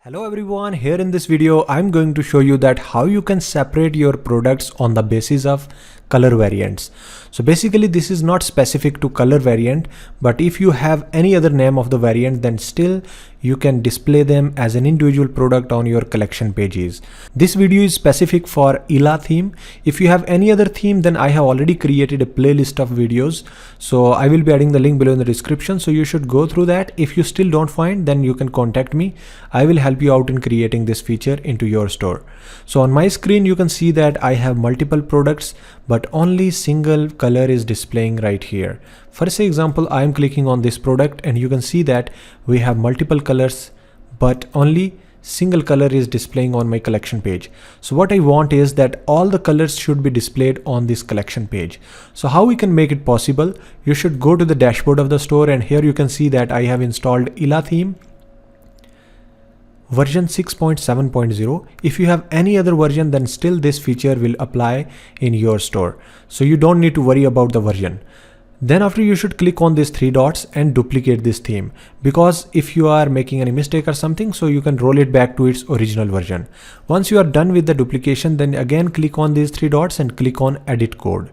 Hello everyone, here in this video I'm going to show you that how you can separate your products on the basis of color variants. So basically this is not specific to color variant, but if you have any other name of the variant, then still you can display them as an individual product on your collection pages. This video is specific for ILA theme. If you have any other theme, then I have already created a playlist of videos. So I will be adding the link below in the description. So you should go through that. If you still don't find, then you can contact me. I will help you out in creating this feature into your store. So on my screen, you can see that I have multiple products, but only single color is displaying right here. For example, I am clicking on this product and you can see that we have multiple colors, but only single color is displaying on my collection page. So what I want is that all the colors should be displayed on this collection page. So how we can make it possible? You should go to the dashboard of the store, and here you can see that I have installed ILA theme version 6.7.0. If you have any other version, then still this feature will apply in your store. So you don't need to worry about the version. Then after, you should click on these three dots and duplicate this theme, because if you are making any mistake or something, so you can roll it back to its original version. Once you are done with the duplication, then again click on these three dots and click on edit code.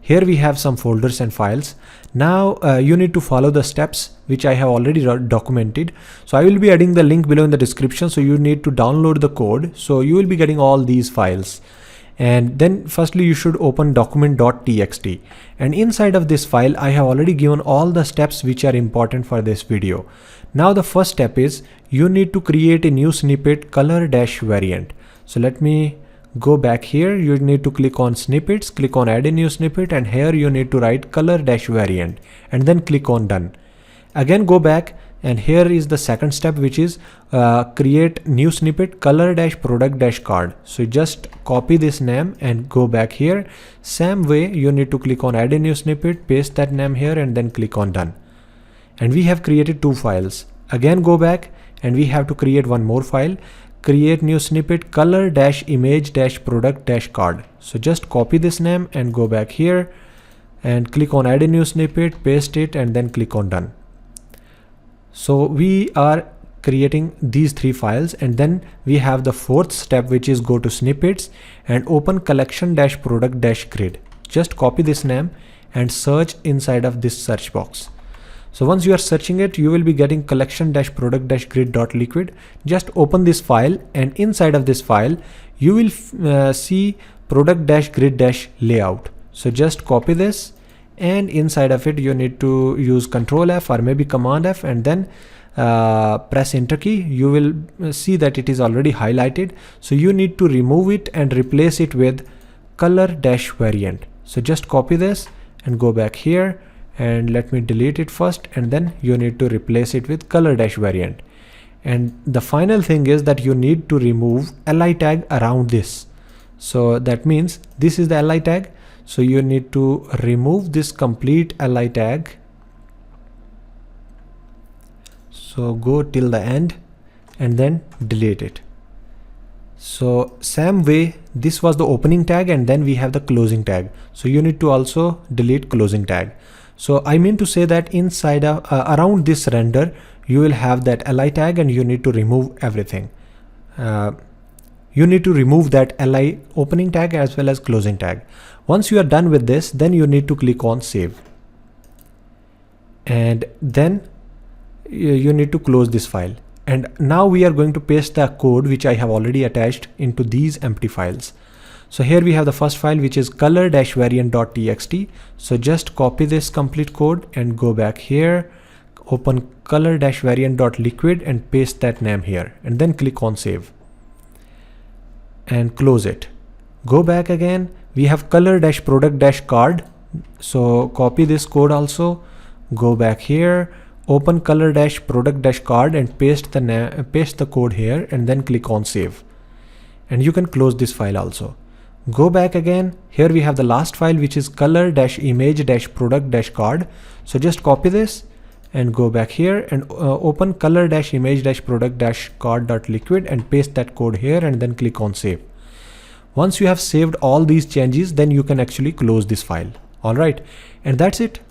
Here we have some folders and files. Now you need to follow the steps which I have already documented. So I will be adding the link below in the description. So you need to download the code. So you will be getting all these files. And then firstly you should open document.txt, and inside of this file I have already given all the steps which are important for this video. Now the first step is you need to create a new snippet color-variant. So let me go back here. You need to click on snippets, click on add a new snippet, and here you need to write color-variant and then click on done. Again go back, and here is the second step, which is create new snippet color-product-card. So just copy this name and go back here. Same way you need to click on add a new snippet, paste that name here, and then click on done. And we have created two files. Again go back, and we have to create one more file. Create new snippet color-image-product-card. So just copy this name and go back here and click on add a new snippet, paste it, and then click on done. So we are creating these three files, and then we have the fourth step, which is go to snippets and open collection-product-grid. Just copy this name and search inside of this search box. So once you are searching it, you will be getting collection-product-grid.liquid. Just open this file, and inside of this file you will see product-grid-layout. So just copy this, and inside of it you need to use Control F or maybe Command F, and then press enter key. You will see that it is already highlighted. So you need to remove it and replace it with color-variant. So just copy this and go back here, and let me delete it first, and then you need to replace it with color-variant. And the final thing is that you need to remove li tag around this. So that means this is the li tag. So you need to remove this complete li tag. So go till the end and then delete it. So same way, this was the opening tag, and then we have the closing tag. So you need to also delete closing tag. So I mean to say that inside of around this render, you will have that li tag, and you need to remove everything. You need to remove that li opening tag as well as closing tag. Once you are done with this, then you need to click on save, and then you need to close this file. And now we are going to paste the code which I have already attached into these empty files. So here we have the first file, which is color-variant.txt. So just copy this complete code and go back here, open color-variant.liquid and paste that name here, and then click on save and close it. Go back again. We have color-product-card. So copy this code also, go back here, open color-product-card and paste the code here, and then click on save. And you can close this file also. Go back again. Here we have the last file, which is color-image-product-card. So just copy this and go back here and open color-image-product-card.liquid and paste that code here, and then click on save. Once you have saved all these changes, then you can actually close this file. All right, and that's it.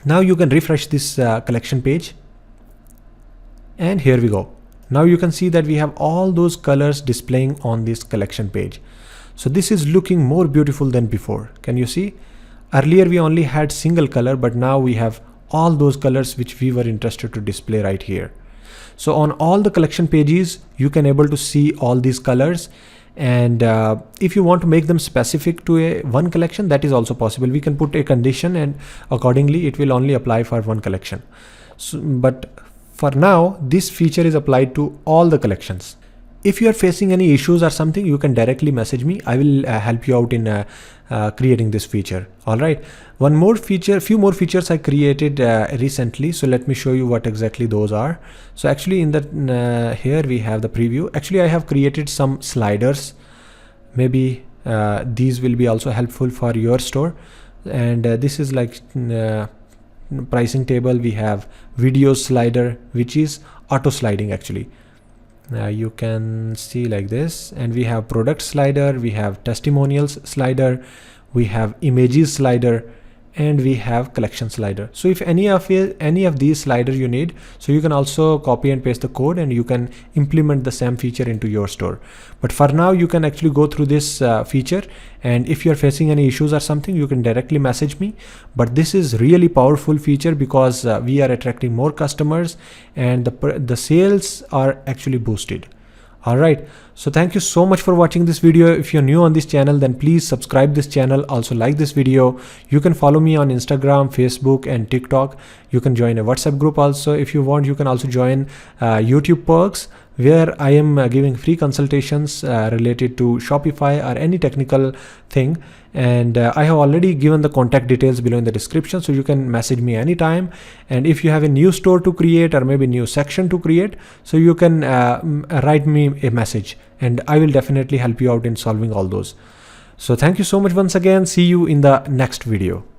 Now you can refresh this collection page, and here we go. Now you can see that we have all those colors displaying on this collection page. So this is looking more beautiful than before. Can you see? Earlier we only had single color, but now we have all those colors which we were interested to display right here. So on all the collection pages, you can able to see all these colors. And if you want to make them specific to one collection, that is also possible. We can put a condition and accordingly it will only apply for one collection. So, but for now, this feature is applied to all the collections. If you are facing any issues or something, you can directly message me. I will help you out in creating this feature. All right. One more feature, few more features I created recently. So let me show you what exactly those are. So actually in the here we have the preview. Actually, I have created some sliders. Maybe these will be also helpful for your store. And this is like pricing table. We have video slider, which is auto sliding actually. You can see like this, and we have product slider, we have testimonials slider, we have images slider, and we have collection slider. So if any of these sliders you need, so you can also copy and paste the code and you can implement the same feature into your store. But for now, you can actually go through this feature, and if you're facing any issues or something, you can directly message me. But this is really powerful feature because we are attracting more customers and the sales are actually boosted. All right, so thank you so much for watching this video. If you're new on this channel, then please subscribe this channel. Also like this video. You can follow me on Instagram, Facebook, and TikTok. You can join a WhatsApp group also. If you want, you can also join YouTube perks, where I am giving free consultations related to Shopify or any technical thing. And I have already given the contact details below in the description, so you can message me anytime. And if you have a new store to create or maybe new section to create, so you can write me a message and I will definitely help you out in solving all those. So thank you so much once again. See you in the next video.